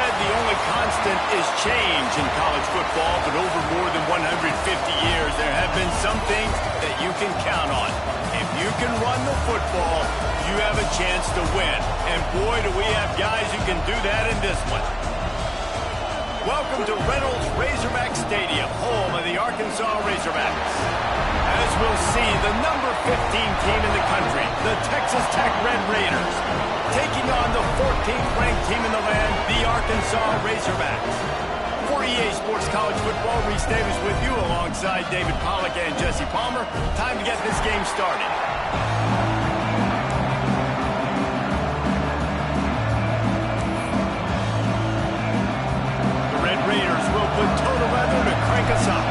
said the only constant is change in college football, but over more than 150 years, there have been some things that you can count on. If you can run the football, you have a chance to win. And boy, do we have guys who can do that in this one. Welcome to Reynolds Razorback Stadium, home of the Arkansas Razorbacks. As we'll see, the number 15 team in the country, the Texas Tech Red Raiders, taking on the 14th ranked team in the land, the Arkansas Razorbacks. For EA Sports College Football, Reese Davis with you alongside David Pollack and Jesse Palmer. Time to get this game started. The Red Raiders will put toe to leather to crank us up.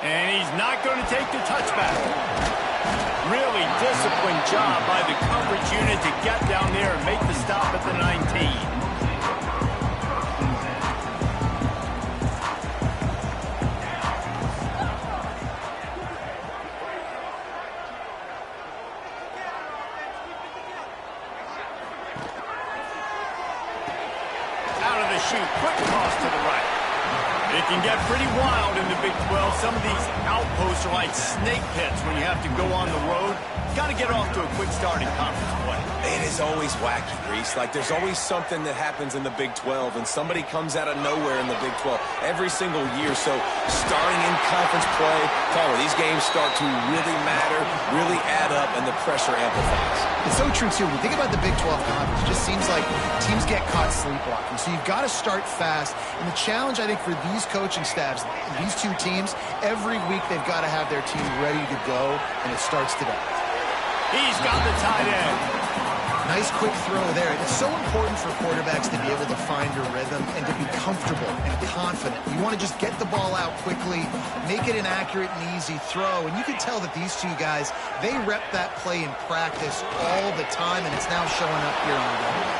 And he's not going to take the touchback. Really disciplined job by the coverage unit to get down there and make the stop at the 19. Out of the chute, quick toss to the right. It can get pretty wild in the Big 12. Some of these outposts are like snake pits when you have to go on the road. Got to get off to a quick start in conference play. It is always wacky, Reese. Like, there's always something that happens in the Big 12, and somebody comes out of nowhere in the Big 12 every single year. So, starting in conference play, these games start to really matter, really add up, and the pressure amplifies. It's so true, too. When you think about the Big 12 conference, it just seems like teams get caught sleepwalking. So, you've got to start fast. And the challenge, I think, for these coaching staffs, these two teams, every week they've got to have their team ready to go, and it starts today. He's got the tight end. Nice quick throw there. It's so important for quarterbacks to be able to find a rhythm and to be comfortable and confident. You want to just get the ball out quickly, make it an accurate and easy throw. And you can tell that these two guys, they rep that play in practice all the time, and it's now showing up here on the game.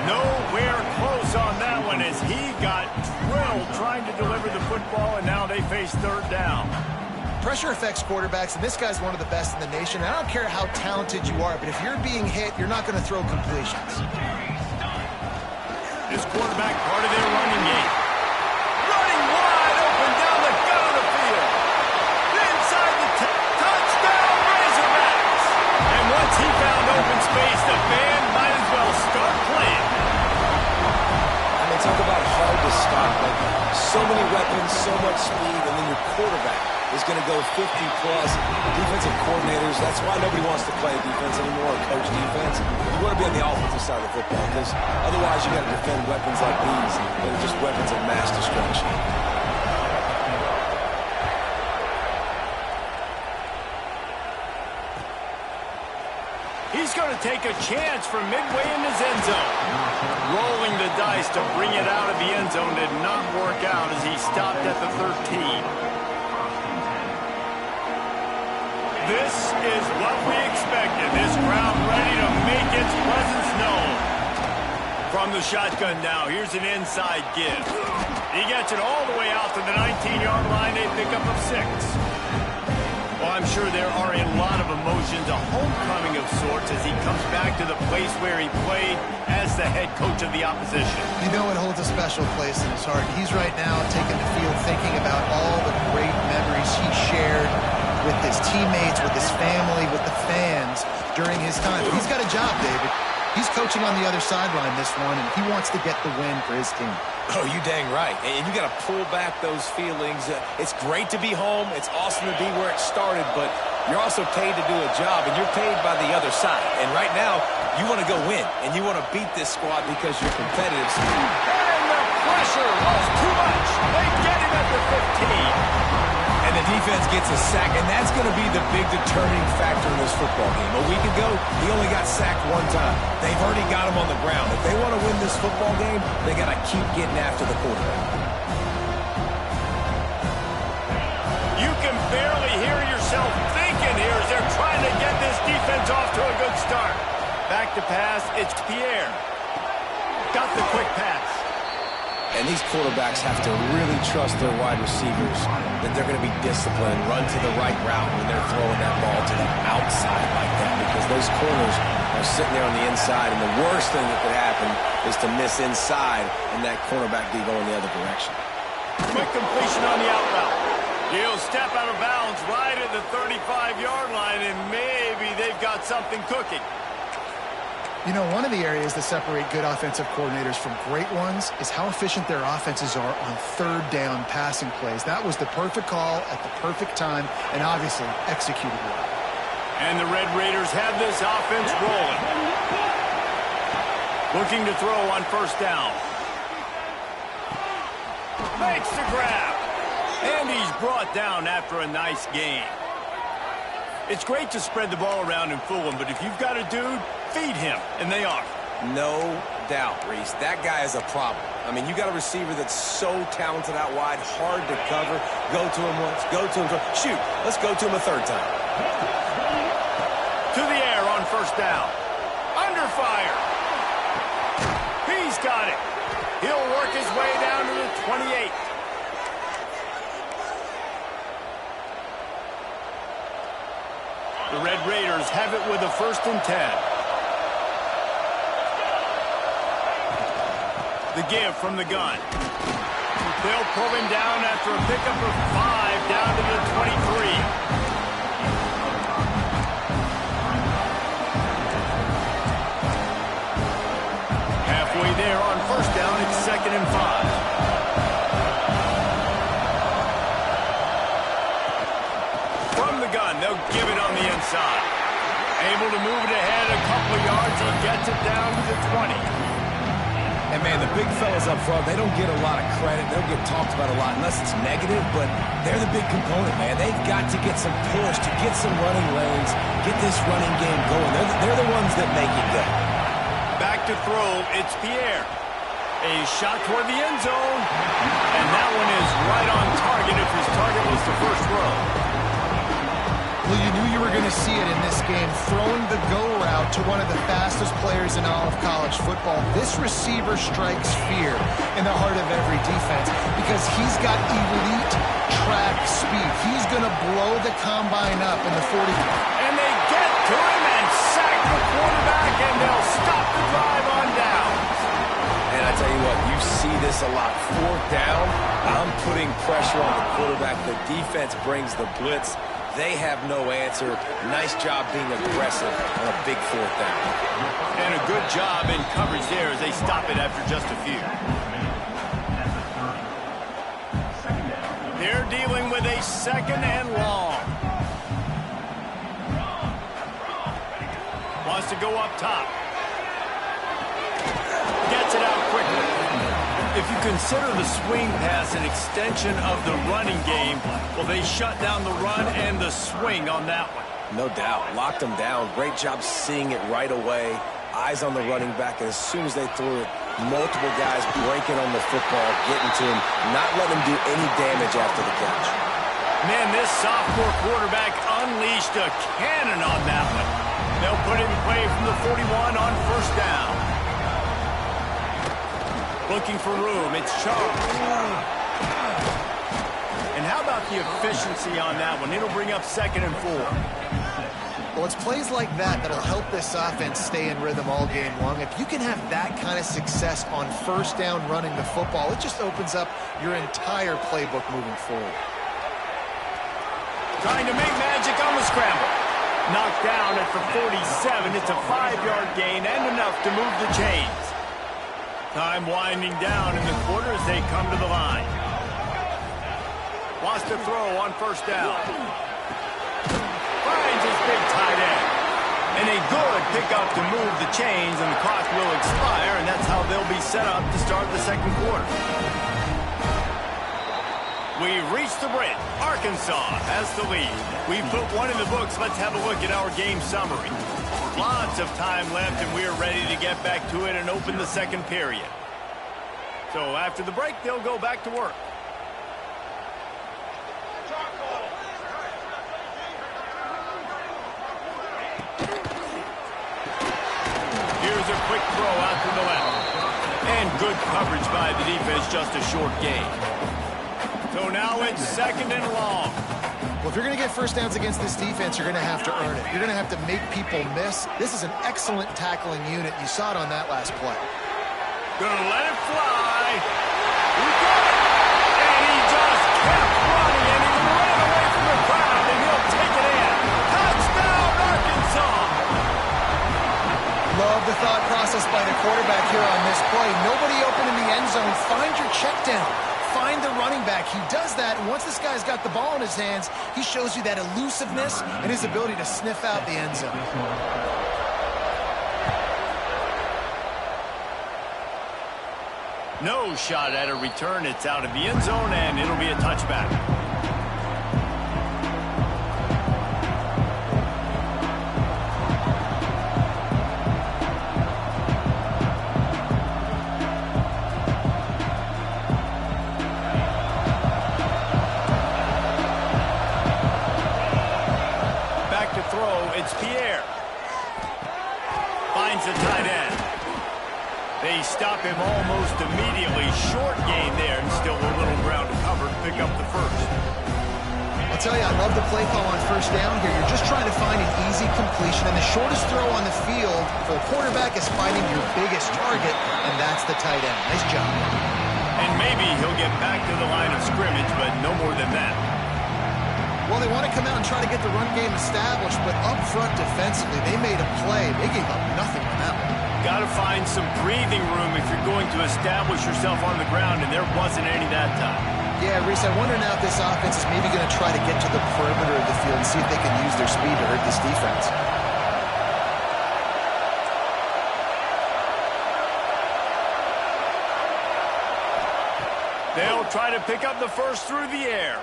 Nowhere close on that one as he got drilled trying to deliver the football, and now they face third down. Pressure affects quarterbacks, and this guy's one of the best in the nation. I don't care how talented you are, but if you're being hit, you're not going to throw completions. This quarterback part of their running game. Running wide open down the gut of the field. Inside the touchdown Razorbacks. And once he found open space, the band might as well start playing. I mean, talk about hard to stop. Like, so many weapons, so much speed, and then your quarterback is going to go 50-plus. Defensive coordinators, that's why nobody wants to play defense anymore or coach defense. You want to be on the offensive side of the football because otherwise you got to defend weapons like these that are just weapons of mass destruction. He's going to take a chance from midway in his end zone. Rolling the dice to bring it out of the end zone did not work out as he stopped at the 13. This is what we expected. This crowd ready to make its presence known. From the shotgun now, here's an inside give. He gets it all the way out to the 19-yard line. They pick up a 6. Well, I'm sure there are a lot of emotions, a homecoming of sorts as he comes back to the place where he played as the head coach of the opposition. You know it holds a special place in his heart. He's right now taking the field thinking about all the great memories he shared with his teammates, with his family, with the fans during his time. But he's got a job, David. He's coaching on the other sideline this one, and he wants to get the win for his team. Oh, you dang right. And you got to pull back those feelings. It's great to be home. It's awesome to be where it started, but you're also paid to do a job, and you're paid by the other side. And right now, you want to go win, and you want to beat this squad because you're competitive. And the pressure was too much. They get him at the 15. And the defense gets a sack, and that's going to be the big determining factor in this football game. A week ago, he only got sacked one time. They've already got him on the ground. If they want to win this football game, they got to keep getting after the quarterback. You can barely hear yourself thinking here as they're trying to get this defense off to a good start. Back to pass, it's Pierre. Got the quick pass. And these quarterbacks have to really trust their wide receivers that they're going to be disciplined, run to the right route when they're throwing that ball to them. backside like that because those corners are sitting there on the inside, and the worst thing that could happen is to miss inside and that cornerback be going the other direction. Quick completion on the out route. He'll step out of bounds right at the 35-yard line, and maybe they've got something cooking. You know, one of the areas that separate good offensive coordinators from great ones is how efficient their offenses are on third down passing plays. That was the perfect call at the perfect time and obviously executed well. And the Red Raiders have this offense rolling. Looking to throw on first down. Makes the grab. And he's brought down after a nice gain. It's great to spread the ball around and fool him, but if you've got a dude, feed him, and they are. No doubt, Reese. That guy is a problem. I mean, you got a receiver that's so talented out wide, hard to cover. Go to him once, go to him twice. Shoot, let's go to him a third time. To the air on first down. Under fire. He's got it. He'll work his way down to the 28. The Red Raiders have it with a 1st and 10. The give from the gun. They'll pull him down after a pickup of 5 down to the 23. Halfway there on first down, it's 2nd and 5. They'll give it on the inside. Able to move it ahead a couple of yards. He gets it down to the 20. And, man, the big fellas up front, they don't get a lot of credit. They don't get talked about a lot unless it's negative, but they're the big component, man. They've got to get some push, to get some running lanes, get this running game going. They're the ones that make it go. Back to throw, it's Pierre. A shot toward the end zone. And that one is right on target if his target was the first row. Well, you knew you were going to see it in this game, throwing the go route to one of the fastest players in all of college football. This receiver strikes fear in the heart of every defense because he's got elite track speed. He's going to blow the combine up in the 40. And they get to him and sack the quarterback, and they'll stop the drive on down. And I tell you what, you see this a lot. 4th down, I'm putting pressure on the quarterback. The defense brings the blitz. They have no answer. Nice job being aggressive on a big 4th down. And a good job in coverage there as they stop it after just a few. They're dealing with a 2nd and long. Wants to go up top. Gets it out quickly. If you consider the swing pass an extension of the running game, well, they shut down the run and the swing on that one. No doubt. Locked him down. Great job seeing it right away. Eyes on the running back. And as soon as they threw it, multiple guys breaking on the football, getting to him, not letting him do any damage after the catch. Man, this sophomore quarterback unleashed a cannon on that one. They'll put it in play from the 41 on first down. Looking for room, it's Charles. And how about the efficiency on that one? It'll bring up 2nd and 4. Well, it's plays like that that'll help this offense stay in rhythm all game long. If you can have that kind of success on first down running the football, it just opens up your entire playbook moving forward. Trying to make magic on the scramble. Knocked down at the 47. It's a 5-yard gain and enough to move the chains. Time winding down in the quarter as they come to the line. Wants to throw on first down. Finds his big tight end. And a good pickup to move the chains, and the clock will expire, and that's how they'll be set up to start the 2nd quarter. We've reached the break. Arkansas has the lead. We've put one in the books. Let's have a look at our game summary. Lots of time left, and we're ready to get back to it and open the 2nd period. So after the break, they'll go back to work. Here's a quick throw out to the left. And good coverage by the defense, just a short gain. So now it's 2nd and long. Well, if you're going to get first downs against this defense, you're going to have to earn it. You're going to have to make people miss. This is an excellent tackling unit. You saw it on that last play. Gonna let it fly. He got it. And he just kept running, and he ran away from the crowd, and he'll take it in. Touchdown, Arkansas. Love the thought process by the quarterback here on this play. Nobody open in the end zone. Find your check down. Find the running back. He does that, and once this guy's got the ball in his hands, he shows you that elusiveness and his ability to sniff out the end zone. No shot at a return. It's out of the end zone, and it'll be a touchback. Back to throw. It's Pierre. Finds the tight end. They stop him almost immediately. Short gain there, and still a little ground to cover to pick up the first. I'll tell you, I love the play call on first down here. You're just trying to find an easy completion, and the shortest throw on the field for a quarterback is finding your biggest target, and that's the tight end. Nice job. And maybe he'll get back to the line of scrimmage, but no more than that. Well, they want to come out and try to get the run game established, but up front defensively, they made a play. They gave up nothing on that one. Got to find some breathing room if you're going to establish yourself on the ground, and there wasn't any that time. Yeah, Reese, I wonder now if this offense is maybe going to try to get to the perimeter of the field and see if they can use their speed to hurt this defense. They'll try to pick up the first through the air.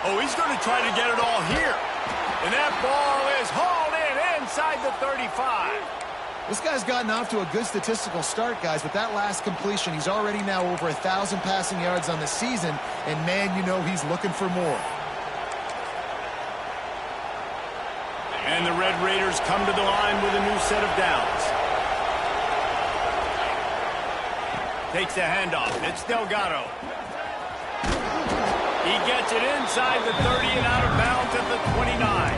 Oh, he's going to try to get it all here. And that ball is hauled in inside the 35. This guy's gotten off to a good statistical start, guys. With that last completion, he's already now over 1,000 passing yards on the season, and man, you know he's looking for more. And the Red Raiders come to the line with a new set of downs. Takes the handoff. It's Delgado. He gets it inside the 30 and out of bounds at the 29.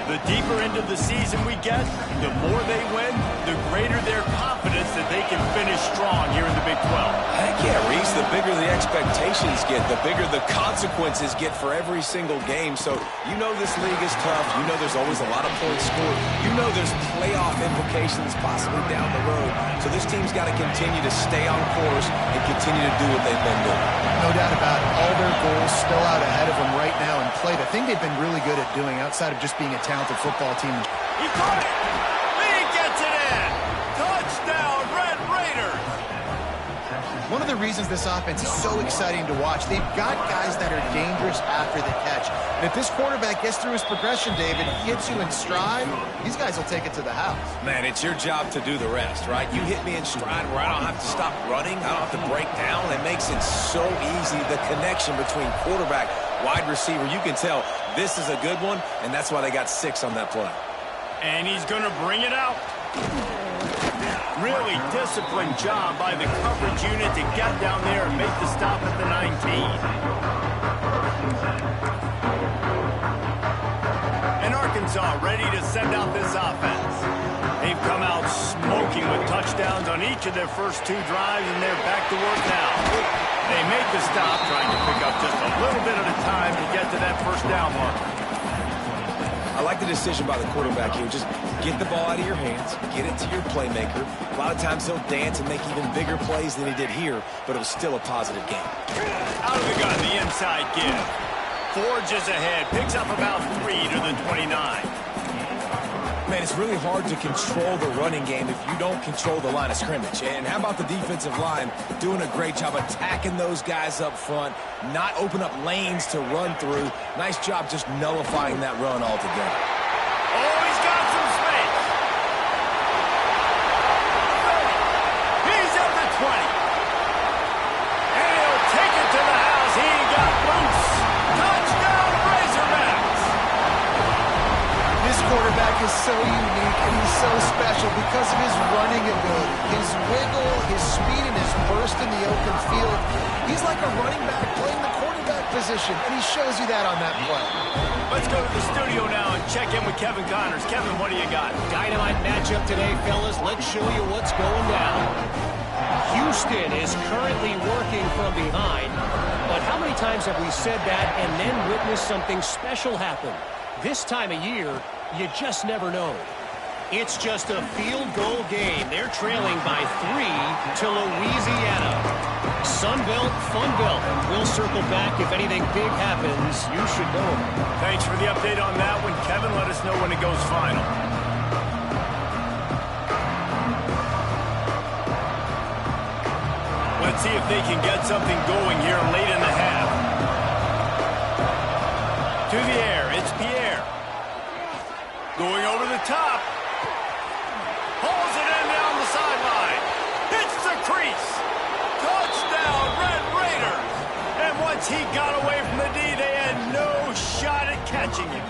The deeper into the season we get, the more they win, the greater their confidence that they can finish strong here in the Big 12. Heck yeah, Reese. The bigger the expectations get, the bigger the consequences get for every single game. So you know this league is tough. You know there's always a lot of points scored. You know there's playoff implications possibly down the road. So this team's got to continue to stay on course and continue to do what they've been doing. No doubt about it. All their goals still out ahead of them right now in play. The thing they've been really good at doing outside of just being a talented football team. He caught it! He gets it in! Touchdown, Red Raiders! One of the reasons this offense is so exciting to watch, they've got guys that are dangerous after the catch. And if this quarterback gets through his progression, David, hits you in stride, these guys will take it to the house. Man, it's your job to do the rest, right? You hit me in stride where I don't have to stop running. I don't have to break down. It makes it so easy. The connection between quarterback, wide receiver, you can tell this is a good one, and that's why they got 6 on that play. And he's going to bring it out. Really disciplined job by the coverage unit to get down there and make the stop at the 19. And Arkansas ready to send out this offense. They've come out smoking with touchdowns on each of their first 2 drives, and they're back to work now. They make the stop, trying to pick up just a little bit at a time to get to that first down mark. I like the decision by the quarterback here. Just get the ball out of your hands, get it to your playmaker. A lot of times he'll dance and make even bigger plays than he did here, but it was still a positive game. Out of the gun, the inside give. Forges ahead, picks up about 3 to the 29. Man, it's really hard to control the running game if you don't control the line of scrimmage. And how about the defensive line doing a great job attacking those guys up front, not open up lanes to run through. Nice job just nullifying that run altogether. Oh, he's got some space. 30. He's at the 20. And he'll take it to the house. He got loose. Touchdown, Razorbacks. This quarterback is so unique and he's so special because of his running ability, his wiggle, his speed, and his burst in the open field. He's like a running back playing the quarterback position, and he shows you that on that play. Let's go to the studio now and check in with Kevin Connors. Kevin, what do you got? Dynamite matchup today, fellas. Let's show you what's going down. Houston is currently working from behind, but how many times have we said that and then witnessed something special happen? This time of year, you just never know. It's just a field goal game. They're trailing by 3 to Louisiana. Sunbelt, Funbelt. We'll circle back if anything big happens. You should know. Thanks for the update on that one, Kevin. Let us know when it goes final. Let's see if they can get something going here late in the half. To the air, it's Pierre. Going over the top. Hauls it in down the sideline. Hits the crease. Touchdown, Red Raiders. And once he got away from the D, they had no shot at catching him.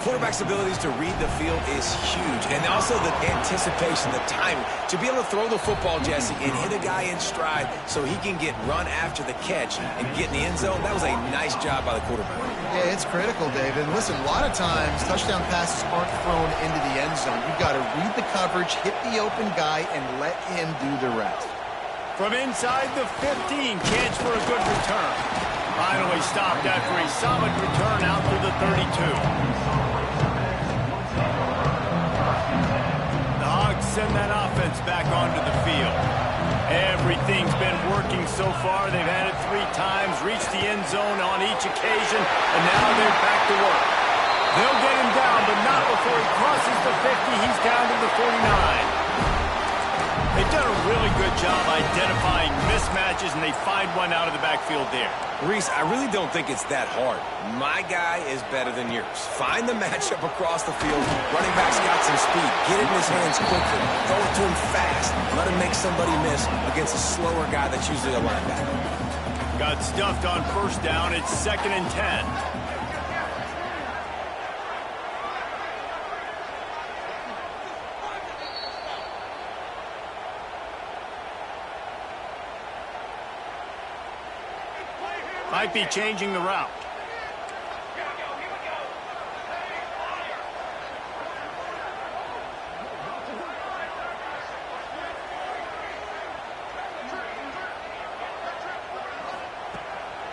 Quarterback's abilities to read the field is huge, and also the anticipation, the timing. To be able to throw the football, Jesse, and hit a guy in stride so he can get run after the catch and get in the end zone, that was a nice job by the quarterback. Yeah, it's critical, David. And listen, a lot of times, touchdown passes aren't thrown into the end zone. You've got to read the coverage, hit the open guy, and let him do the rest. From inside the 15, chance for a good return. Finally stopped after a solid return out to the 32. Send that offense back onto the field. Everything's been working so far. They've had it 3 times, reached the end zone on each occasion, and now they're back to work. They'll get him down, but not before he crosses the 50. He's down to the 49. They've done a really good job identifying mismatches, and they find one out of the backfield there. Reese, I really don't think it's that hard. My guy is better than yours. Find the matchup across the field. Running back's got some speed. Get it in his hands quickly. Throw it to him fast. Let him make somebody miss against a slower guy that's usually a linebacker. Got stuffed on first down. It's 2nd and 10. Might be changing the route.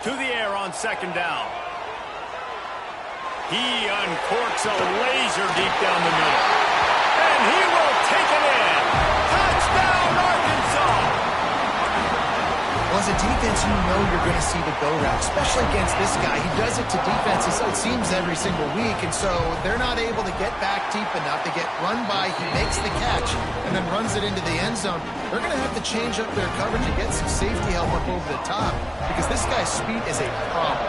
To the air on 2nd down. He uncorks a laser deep down the middle. And he will take it in. Touchdown, Arkansas! Well, as a defense, you know you're going to see the go route, especially against this guy. He does it to defenses, it seems, every single week, and so they're not able to get back deep enough. They get run by, he makes the catch, and then runs it into the end zone. They're going to have to change up their coverage and get some safety help up over the top, because this guy's speed is a problem.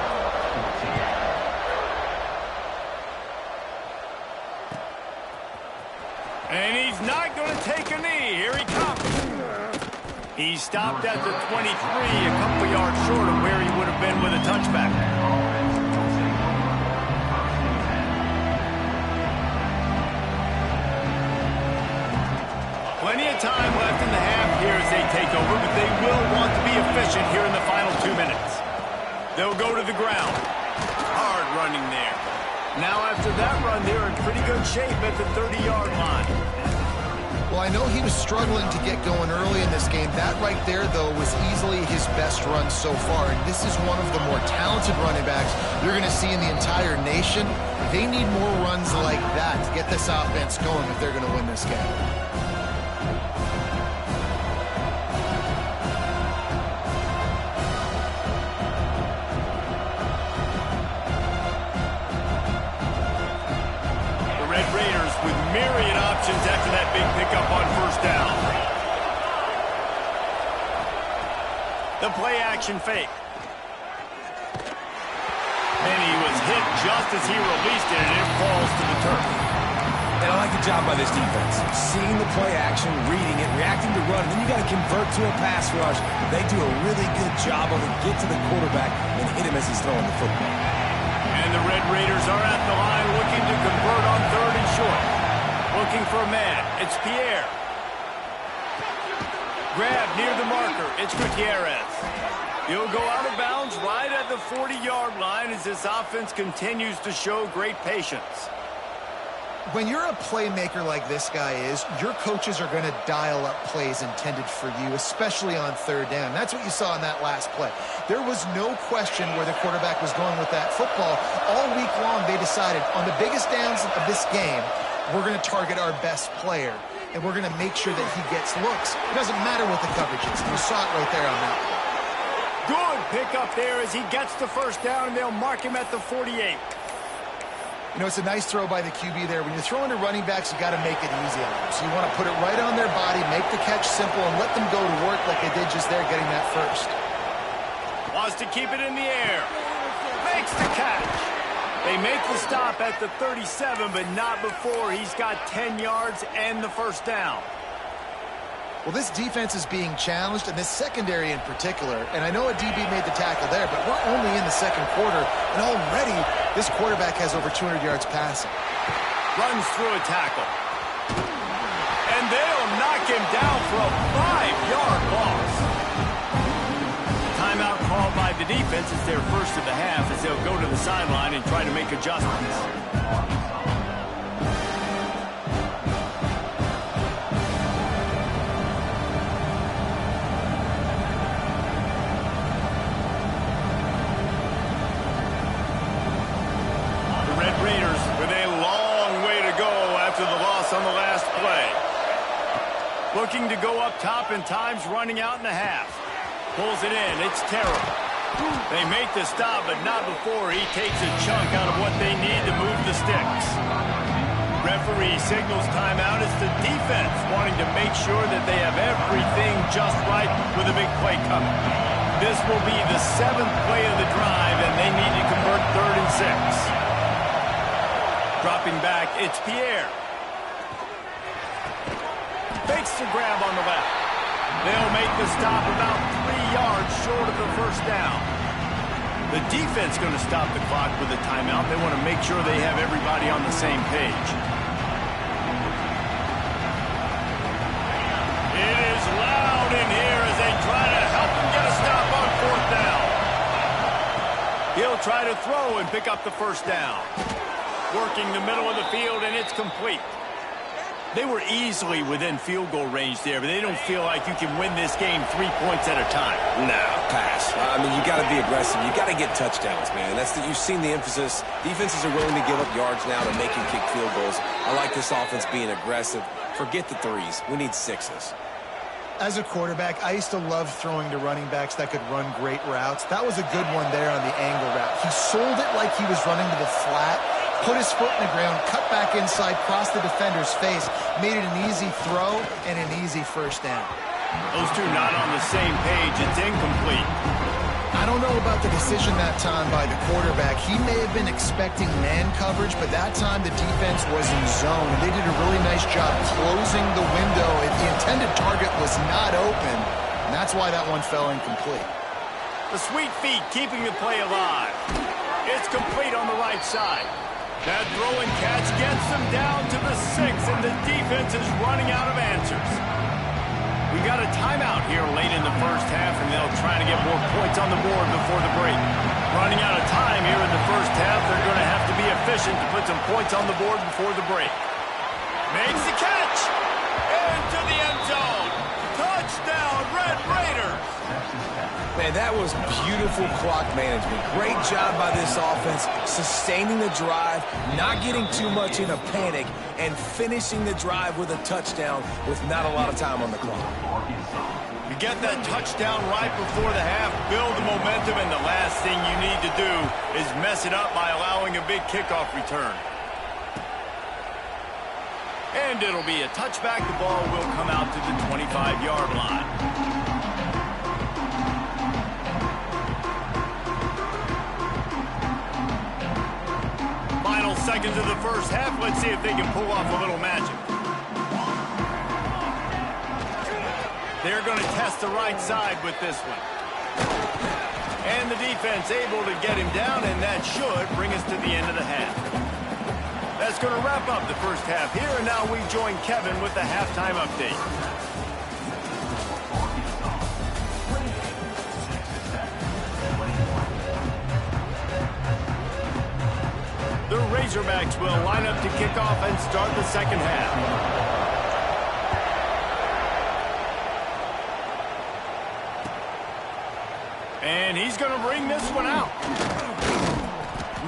And he's not going to take a knee. Here he comes. He stopped at the 23, a couple yards short of where he would have been with a touchback. Plenty of time left in the half here as they take over, but they will want to be efficient here in the final 2 minutes. They'll go to the ground. Hard running there. Now after that run, they're in pretty good shape at the 30-yard line. Well, I know he was struggling to get going early in this game. That right there, though, was easily his best run so far. And this is one of the more talented running backs you're going to see in the entire nation. They need more runs like that to get this offense going if they're going to win this game. Myriad options after that big pickup on first down. The play action fake. And he was hit just as he released it, and it falls to the turf. And I like the job by this defense. Seeing the play action, reading it, reacting to run, then you got to convert to a pass rush. They do a really good job of it. Get to the quarterback and hit him as he's throwing the football. And the Red Raiders are at the line looking to convert on 3rd and short. Looking for a man. It's Pierre. Grab near the marker. It's Gutierrez. He'll go out of bounds right at the 40-yard line as this offense continues to show great patience. When you're a playmaker like this guy is, your coaches are going to dial up plays intended for you, especially on third down. That's what you saw in that last play. There was no question where the quarterback was going with that football. All week long, they decided on the biggest downs of this game, we're going to target our best player, and we're going to make sure that he gets looks. It doesn't matter what the coverage is. You saw it right there on that one. Good pickup there as he gets the first down, and they'll mark him at the 48. You know, it's a nice throw by the QB there. When you're throwing to running backs, you got to make it easy on them. So you want to put it right on their body, make the catch simple, and let them go to work like they did just there getting that first. Wants to keep it in the air. Makes the catch. They make the stop at the 37, but not before he's got 10 yards and the first down. Well, this defense is being challenged, and this secondary in particular, and I know a DB made the tackle there, but we're only in the second quarter, and already this quarterback has over 200 yards passing. Runs through a tackle. And they'll knock him down for a 5-yard loss. Timeout called by the defense is their first of the half as they'll go to the sideline and try to make adjustments. On the last play. Looking to go up top and time's running out in the half. Pulls it in. It's terrible. They make the stop, but not before he takes a chunk out of what they need to move the sticks. Referee signals timeout as the defense wanting to make sure that they have everything just right with a big play coming. This will be the 7th play of the drive, and they need to convert 3rd and 6. Dropping back, it's Pierre. Fakes the grab on the left. They'll make the stop about 3 yards short of the first down. The defense going to stop the clock with a timeout. They want to make sure they have everybody on the same page. It is loud in here as they try to help him get a stop on 4th down. He'll try to throw and pick up the first down. Working the middle of the field, and it's complete. They were easily within field goal range there, but they don't feel like you can win this game 3 points at a time. No, pass. I mean, you got to be aggressive. You got to get touchdowns, man. You've seen the emphasis. Defenses are willing to give up yards now to make and kick field goals. I like this offense being aggressive. Forget the 3s. We need 6s. As a quarterback, I used to love throwing to running backs that could run great routes. That was a good one there on the angle route. He sold it like he was running to the flat, put his foot in the ground, cut back inside, crossed the defender's face, made it an easy throw and an easy first down. Those two not on the same page. It's incomplete. I don't know about the decision that time by the quarterback. He may have been expecting man coverage, but that time the defense was in zone. They did a really nice job closing the window. The intended target was not open, and that's why that one fell incomplete. The sweet feet keeping the play alive. It's complete on the right side. That throw and catch gets them down to the 6, and the defense is running out of answers. We got a timeout here late in the first half, and they'll try to get more points on the board before the break. Running out of time here in the first half, they're going to have to be efficient to put some points on the board before the break. Makes the catch! Into the end zone! Touchdown, Red Raiders! Man, that was beautiful clock management. Great job by this offense, sustaining the drive, not getting too much in a panic, and finishing the drive with a touchdown with not a lot of time on the clock. You get that touchdown right before the half, build the momentum, and the last thing you need to do is mess it up by allowing a big kickoff return. And it'll be a touchback. The ball will come out to the 25-yard line. Final seconds of the first half. Let's see if they can pull off a little magic. They're going to test the right side with this one. And the defense able to get him down, and that should bring us to the end of the half. That's going to wrap up the first half here, and now we join Kevin with the halftime update. Razorbacks will line up to kick off and start the second half. And he's going to bring this one out.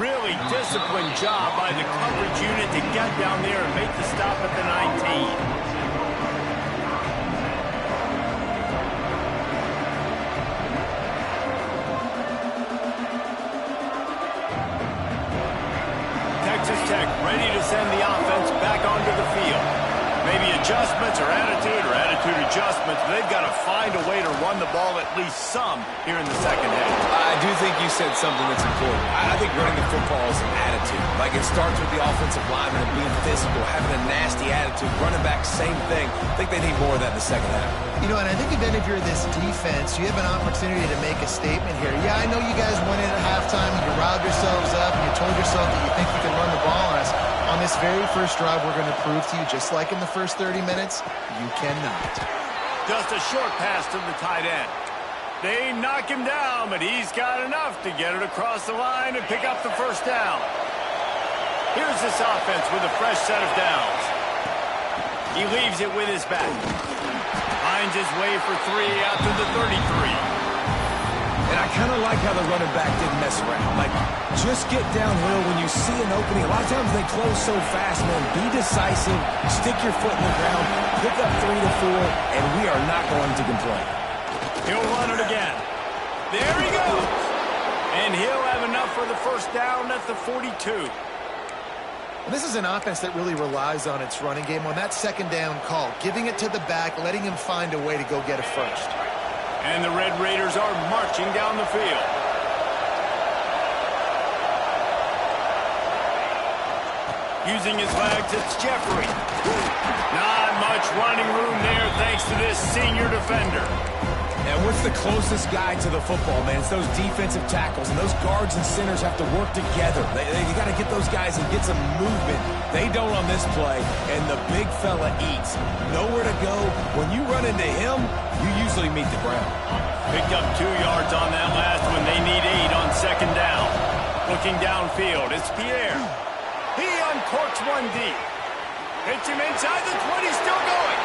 Really disciplined job by the coverage unit to get down there and make the stop at the 19. Texas Tech ready to send the offense back onto the field. Maybe adjustments or attitude adjustments. They've got to find a way to run the ball at least some here in the second half. I do think you said something that's important. I think running the football is an attitude. Like, it starts with the offensive lineman and being physical, having a nasty attitude. Running back, same thing. I think they need more of that in the second half. You know, and I think even if you're this defense, you have an opportunity to make a statement here. Yeah, I know you guys went in at halftime and you riled yourselves up and you told yourself that you think you can run the ball on us. On this very first drive, we're going to prove to you, just like in the first 30 minutes, you cannot. Just a short pass to the tight end. They knock him down, but he's got enough to get it across the line and pick up the first down. Here's this offense with a fresh set of downs. He leaves it with his back. Finds his way for 3 out to the 33. And I kind of like how the running back didn't mess around. Like, just get downhill when you see an opening. A lot of times they close so fast, man. Be decisive, stick your foot in the ground, pick up 3 to 4, and we are not going to complain. He'll run it again. There he goes. And he'll have enough for the first down at the 42. And this is an offense that really relies on its running game on that second down call, giving it to the back, letting him find a way to go get a first. And the Red Raiders are marching down the field. Using his legs, it's Jeffrey. Not much running room there thanks to this senior defender. And what's the closest guy to the football, man? It's those defensive tackles, and those guards and centers have to work together. You got to get those guys and get some movement. They don't on this play, and the big fella eats. Nowhere to go. When you run into him, you usually meet the ground. Picked up 2 yards on that last one. They need 8 on second down. Looking downfield, it's Pierre. He uncorks one deep. Hits him inside the 20, still going.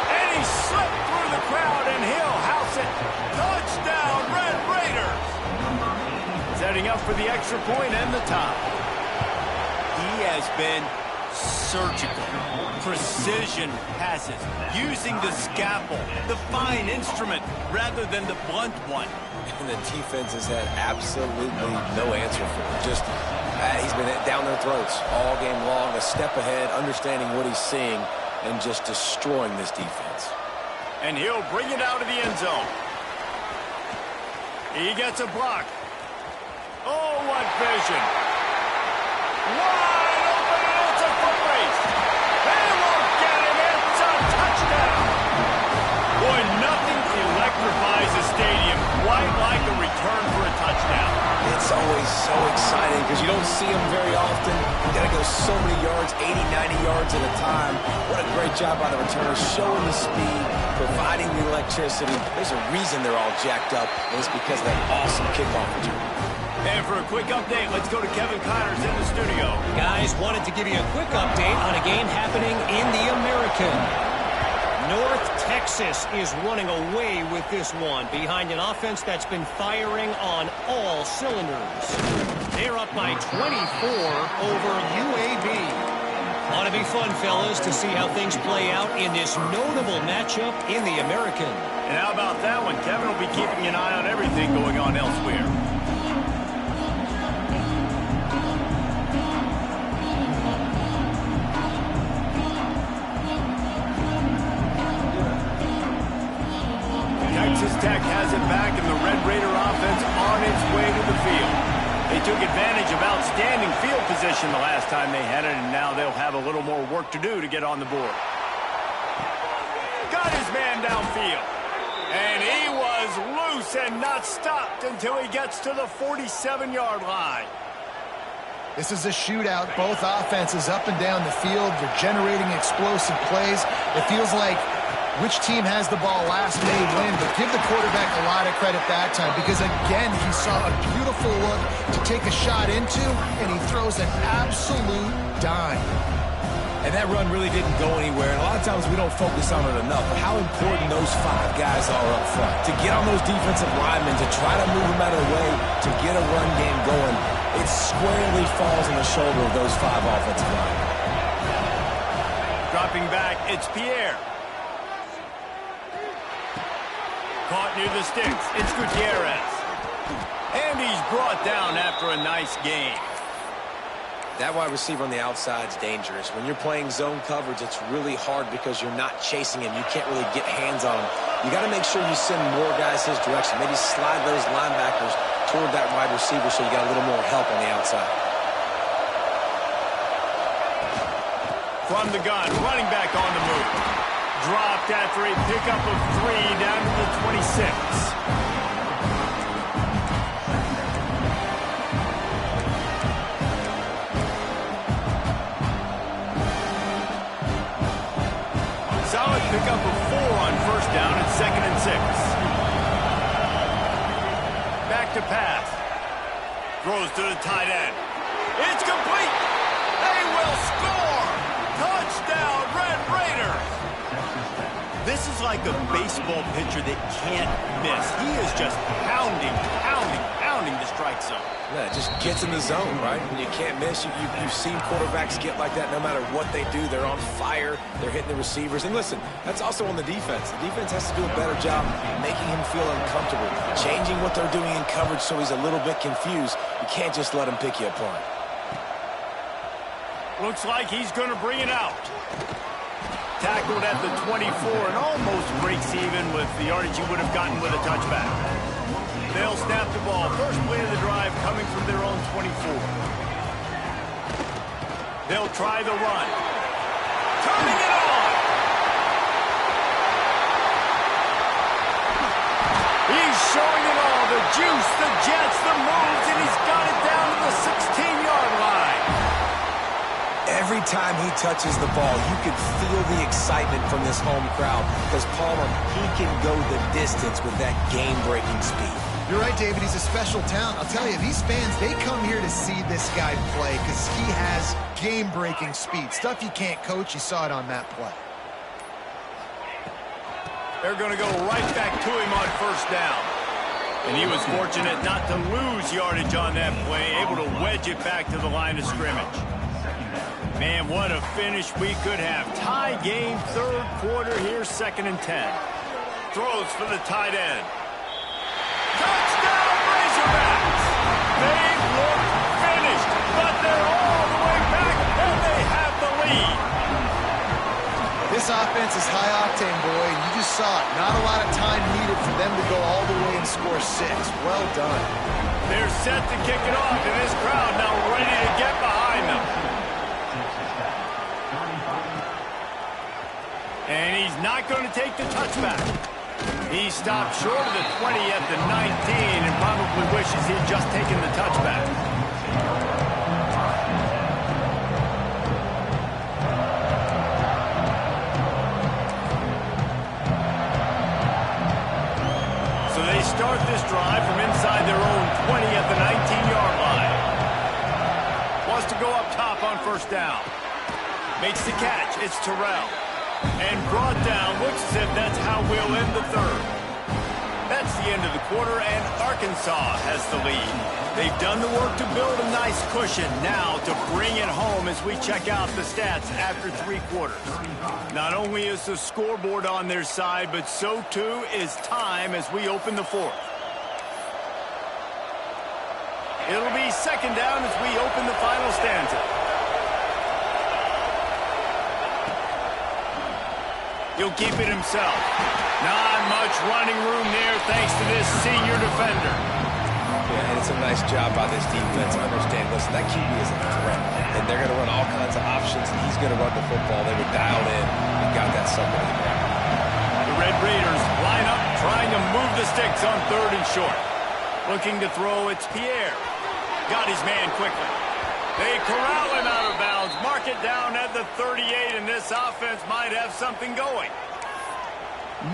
And he slipped through the crowd, and he'll house it. Touchdown, Red Raiders. Setting up for the extra point and the top. He has been surgical, precision passes, using the scalpel, the fine instrument, rather than the blunt one. And the defense has had absolutely no answer for it. Just, he's been down their throats all game long, a step ahead, understanding what he's seeing, and just destroying this defense. And he'll bring it out of the end zone. He gets a block. Oh, what vision. Wide open, and it's a foot race. They won't get him. It's a touchdown. Boy, nothing electrifies a stadium quite like a return for a touchdown. It's always so exciting because you don't see them very often. You got to go so many yards, 80, 90 yards at a time. What a great job by the returners, showing the speed, providing the electricity. There's a reason they're all jacked up, and it's because of that awesome kickoff return. And for a quick update, let's go to Kevin Connors in the studio. Guys, wanted to give you a quick update on a game happening in the American. North Texas is running away with this one behind an offense that's been firing on all cylinders. They're up by 24 over UAB. Ought to be fun, fellas, to see how things play out in this notable matchup in the American. And how about that one? Kevin will be keeping an eye on everything going on elsewhere. Texas Tech has it back, and the Red Raider offense on its way to the field. They took advantage of outstanding field position the last time they had it, and now they'll have a little more work to do to get on the board. Got his man downfield. And he was loose and not stopped until he gets to the 47-yard line. This is a shootout. Both offenses up and down the field. They're generating explosive plays. It feels like Which team has the ball last may win, but give the quarterback a lot of credit that time because, again, he saw a beautiful look to take a shot into, and he throws an absolute dime. And that run really didn't go anywhere. And a lot of times we don't focus on it enough. How important those 5 guys are up front. To get on those defensive linemen, to try to move them out of the way, to get a run game going, it squarely falls on the shoulder of those 5 offensive linemen. Dropping back, it's Pierre. Caught near the sticks, it's Gutierrez. And he's brought down after a nice gain. That wide receiver on the outside is dangerous. When you're playing zone coverage, it's really hard because you're not chasing him. You can't really get hands on him. You got to make sure you send more guys his direction. Maybe slide those linebackers toward that wide receiver so you got a little more help on the outside. From the gun, running back on the move. Dropped after a pickup of 3 down to the 26. Solid pickup of 4 on first down at 2nd and 6. Back to pass. Throws to the tight end. It's complete. They will score. Touchdown, Red Raiders. This is like a baseball pitcher that can't miss. He is just pounding the strike zone. Yeah, it just gets in the zone, right? When you can't miss, you've seen quarterbacks get like that no matter what they do. They're on fire. They're hitting the receivers. And listen, that's also on the defense. The defense has to do a better job making him feel uncomfortable, changing what they're doing in coverage so he's a little bit confused. You can't just let him pick you apart. Looks like he's going to bring it out. Tackled at the 24 and almost breaks even with the yardage he would have gotten with a touchback. They'll snap the ball. First play of the drive coming from their own 24. They'll try the run. Turning it on! He's showing it all. The juice, the jets, the moves, and he's got it down to the 16-yard line. Every time he touches the ball, you can feel the excitement from this home crowd because Palmer, he can go the distance with that game-breaking speed. You're right, David. He's a special talent. I'll tell you, these fans, they come here to see this guy play because he has game-breaking speed. Stuff you can't coach. You saw it on that play. They're going to go right back to him on first down. And he was fortunate not to lose yardage on that play, able to wedge it back to the line of scrimmage. Man, what a finish we could have. Tie game, 3rd quarter here, 2nd and 10. Throws for the tight end. Touchdown, Razorbacks! They look finished, but they're all the way back, and they have the lead. This offense is high-octane, boy, and you just saw it. Not a lot of time needed for them to go all the way and score 6. Well done. They're set to kick it off, and this crowd now ready to get behind them. And he's not going to take the touchback. He stopped short of the 20 at the 19 and probably wishes he'd just taken the touchback. So they start this drive from inside their own 20 at the 19-yard line. Wants to go up top on first down. Makes the catch. It's Terrell. And brought down. Looks as if that's how we'll end the 3rd. That's the end of the quarter, and Arkansas has the lead. They've done the work to build a nice cushion. Now to bring it home as we check out the stats after 3 quarters. Not only is the scoreboard on their side, but so too is time as we open the 4th. It'll be 2nd down as we open the final stanza. He'll keep it himself. Not much running room there thanks to this senior defender. Yeah, and it's a nice job by this defense. Understand, listen, that QB is a threat. And they're going to run all kinds of options, and he's going to run the football. They were dialed in and got that somewhere in there. The Red Raiders line up, trying to move the sticks on 3rd and short. Looking to throw, it's Pierre. Got his man quickly. They corral him out of bounds. Mark it down at the 38, and this offense might have something going.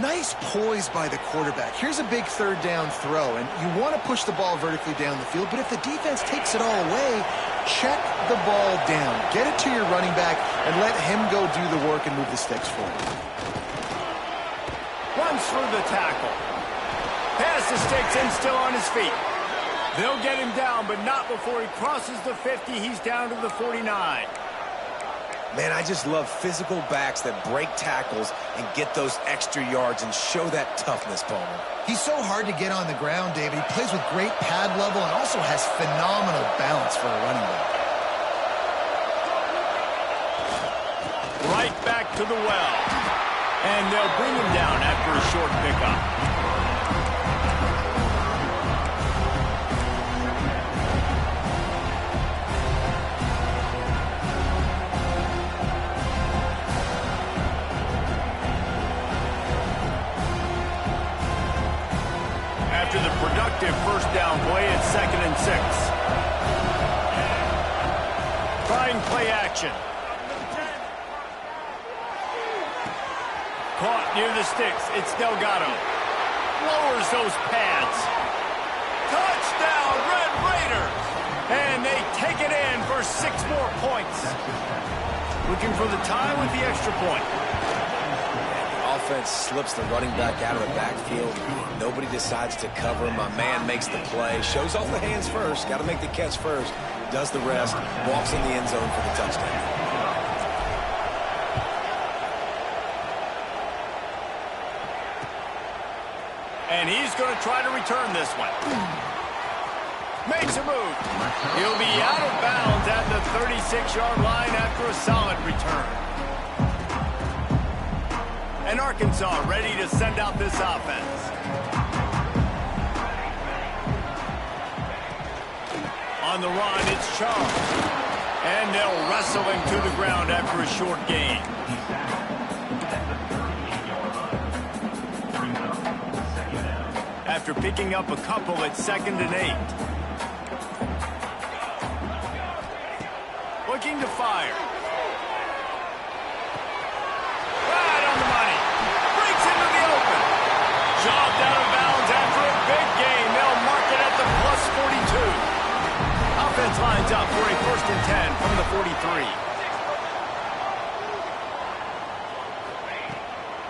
Nice poise by the quarterback. Here's a big third down throw, and you want to push the ball vertically down the field, but if the defense takes it all away, check the ball down. Get it to your running back and let him go do the work and move the sticks forward. Runs through the tackle. Past the sticks and still on his feet. They'll get him down, but not before he crosses the 50. He's down to the 49. Man, I just love physical backs that break tackles and get those extra yards and show that toughness, Palmer. He's so hard to get on the ground, David. He plays with great pad level and also has phenomenal balance for a running back. Right back to the well. And they'll bring him down after a short pickup. After the productive first down play, it's 2nd and 6. Trying play action. Caught near the sticks. It's Delgado. Lowers those pads. Touchdown, Red Raiders! And they take it in for 6 more points. Looking for the tie with the extra point. Offense slips the running back out of the backfield. Nobody decides to cover him. My man makes the play. Shows off the hands first. Got to make the catch first. Does the rest. Walks in the end zone for the touchdown. And he's going to try to return this one. Makes a move. He'll be out of bounds at the 36-yard line after a solid return. And Arkansas ready to send out this offense. On the run, it's Charles. And they'll wrestle him to the ground after a short gain. After picking up a couple, it's 2nd and 8. Looking to fire. Right on the money. Breaks into the open. Shoved out of bounds after a big gain. They'll mark it at the +42. Offense lines up for a 1st and 10 from the 43.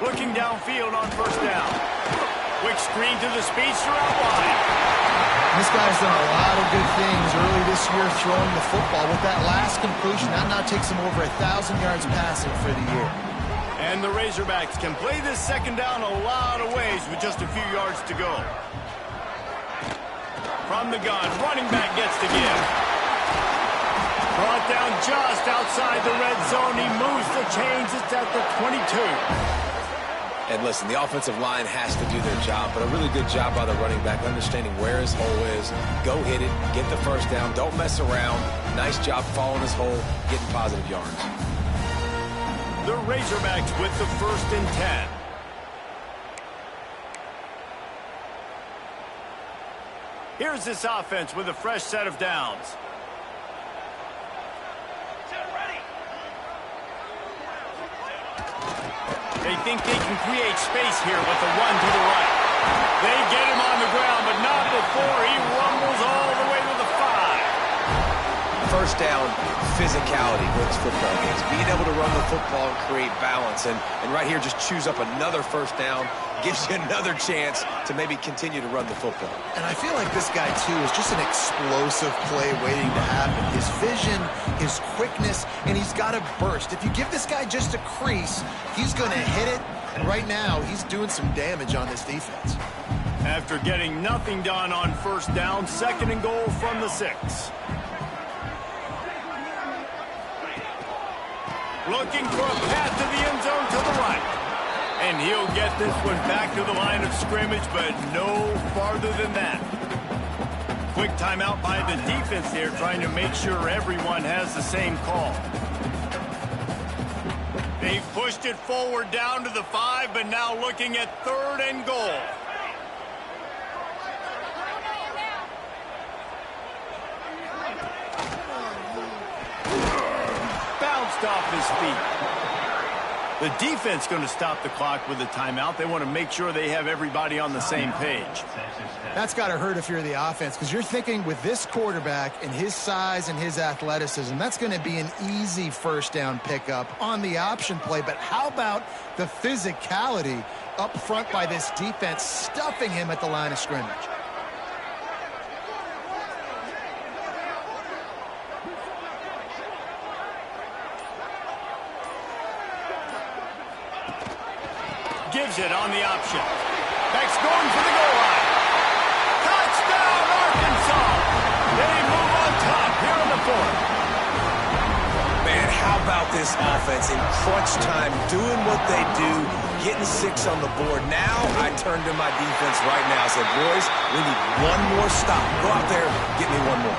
Looking downfield on 1st down. Quick screen to the speedster out wide. This guy's done a lot of good things early this year throwing the football. With that last completion, that now takes him over 1,000 yards passing for the year. And the Razorbacks can play this 2nd down a lot of ways with just a few yards to go. From the gun, running back gets to give. Brought down just outside the red zone. He moves the chains. It's at the 22. And listen, the offensive line has to do their job, but a really good job by the running back understanding where his hole is. Go hit it, get the 1st down, don't mess around. Nice job following his hole, getting positive yards. The Razorbacks with the 1st and 10. Here's this offense with a fresh set of downs. They think they can create space here with the run to the right. They get him on the ground, but not before he rumbles all the way to the 5. 1st down, physicality wins football games. Being able to run the football and create balance. And right here, just choose up another 1st down. Gives you another chance to maybe continue to run the football. And I feel like this guy, too, is just an explosive play waiting to happen. His vision, his quickness, and he's got a burst. If you give this guy just a crease, he's going to hit it. And right now, he's doing some damage on this defense. After getting nothing done on 1st down, 2nd and goal from the 6. Looking for a path to the end zone to the right. And he'll get this one back to the line of scrimmage, but no farther than that. Quick timeout by the defense there, trying to make sure everyone has the same call. They've pushed it forward down to the 5, but now looking at 3rd and goal. Bounced off his feet. The defense going to stop the clock with a timeout. They want to make sure they have everybody on the same page. That's got to hurt if you're the offense, because you're thinking with this quarterback and his size and his athleticism, that's going to be an easy first down pickup on the option play. But how about the physicality up front by this defense, stuffing him at the line of scrimmage? Gives it on the option. Beck's going for the goal line. Touchdown, Arkansas! They move on top here in the fourth. Man, how about this offense in crunch time, doing what they do, getting 6 on the board. Now I turn to my defense right now and said, boys, we need one more stop. Go out there, get me one more.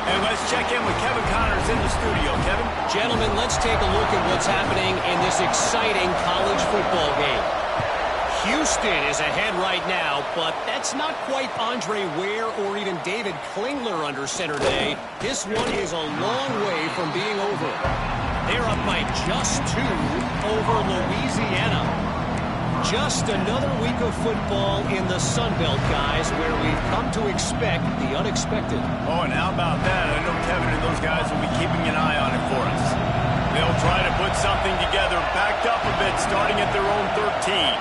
And let's check in with Kevin Connors in the studio. Kevin? Gentlemen, let's take a look at what's happening in this exciting college football game. Houston is ahead right now, but that's not quite Andre Ware or even David Klingler under center today. This one is a long way from being over. They're up by just 2 over Louisiana. Just another week of football in the Sun Belt, guys, where we've come to expect the unexpected. Oh, and how about that? I know Kevin and those guys will be keeping an eye on it for us. They'll try to put something together, backed up a bit, starting at their own 13.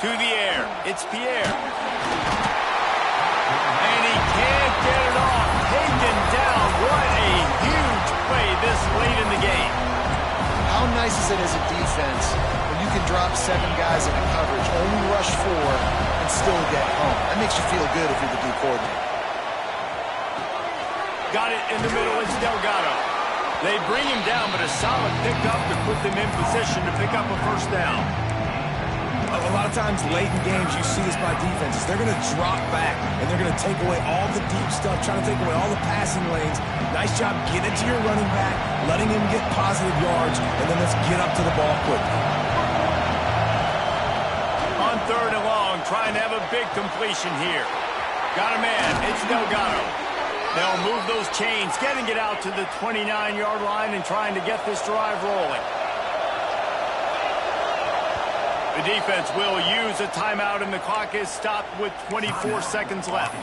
To the air, it's Pierre. And he can't get it off. Taken down. What a huge play this late in the game. How nice is it as a defense when you can drop 7 guys in a coverage, only rush 4, and still get home? That makes you feel good if you're the D coordinator. Got it in the middle. It's Delgado. They bring him down, but a solid pickup to put them in position to pick up a first down. A lot of times late in games you see this by defenses. They're going to drop back, and they're going to take away all the deep stuff, trying to take away all the passing lanes. Nice job getting it to your running back, letting him get positive yards, and then let's get up to the ball quickly. On 3rd and long, trying to have a big completion here. Got a man. It's Delgado. They'll move those chains, getting it out to the 29-yard line and trying to get this drive rolling. The defense will use a timeout, and the clock is stopped with 24 seconds left.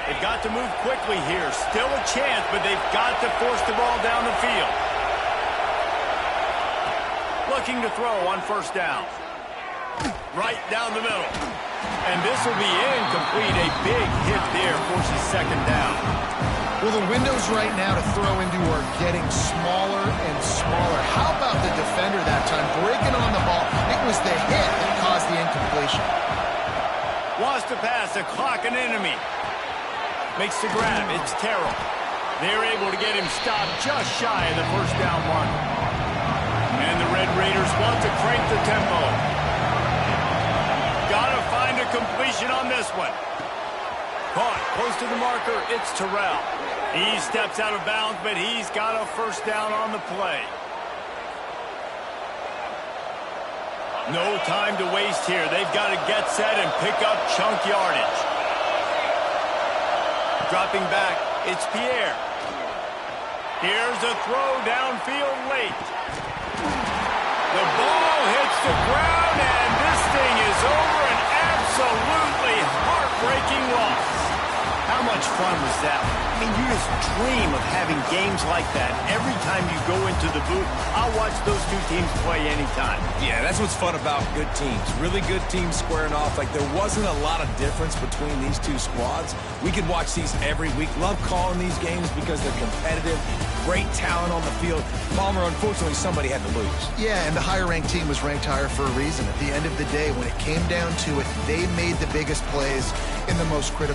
They've got to move quickly here. Still a chance, but they've got to force the ball down the field. Looking to throw on first down. Right down the middle. And this will be incomplete. A big hit there forces second down. Well, the windows right now to throw into are getting smaller and smaller. How about the defender that time breaking on the ball? It was the hit that caused the incompletion. Wants to pass, a clock an enemy. Makes the grab, it's Terrell. They're able to get him stopped just shy of the first down marker. And the Red Raiders want to crank the tempo. Gotta find a completion on this one. Caught close to the marker, it's Terrell. He steps out of bounds, but he's got a first down on the play. No time to waste here. They've got to get set and pick up chunk yardage. Dropping back, it's Pierre. Here's a throw downfield late. The ball hits the ground, and this thing is over. An absolutely heartbreaking loss. How much fun was that? I mean, you just dream of having games like that. Every time you go into the booth, I'll watch those two teams play anytime. Yeah, that's what's fun about good teams. Really good teams squaring off. Like, there wasn't a lot of difference between these two squads. We could watch these every week. Love calling these games because they're competitive. Great talent on the field. Palmer, unfortunately, somebody had to lose. Yeah, and the higher-ranked team was ranked higher for a reason. At the end of the day, when it came down to it, they made the biggest plays in the most critical